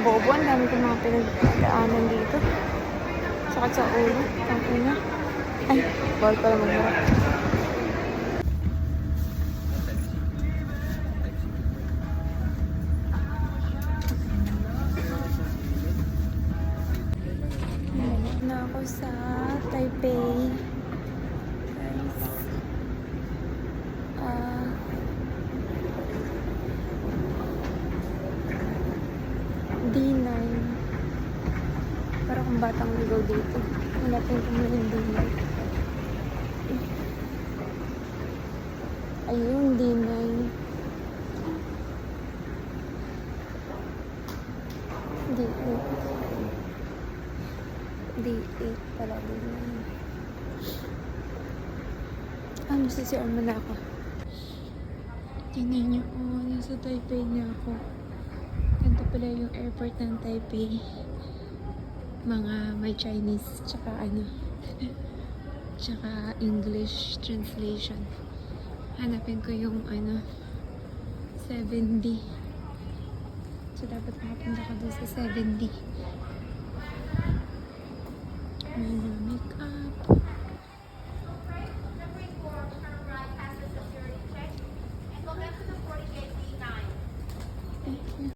bobo. Ang dami ko mga pinagdaanan dito. Sakit sa ulo. Okay na. Ay, bawal pala magmura. Balik na ako sa Taipei. Guys. D9. Parang kung batang ligaw dito. Wala pa yung umuling D9. Ayun, D9. D8. D8 pala, D9. Nasisiyan mo na ako. Tingnan niyo, nasa Taipei na ako. Ganito pala yung airport ng Taipei. Mga may Chinese, tsaka tsaka English translation. Hanapin ko yung 7D. So, dapat makapunta ka doon sa 7D.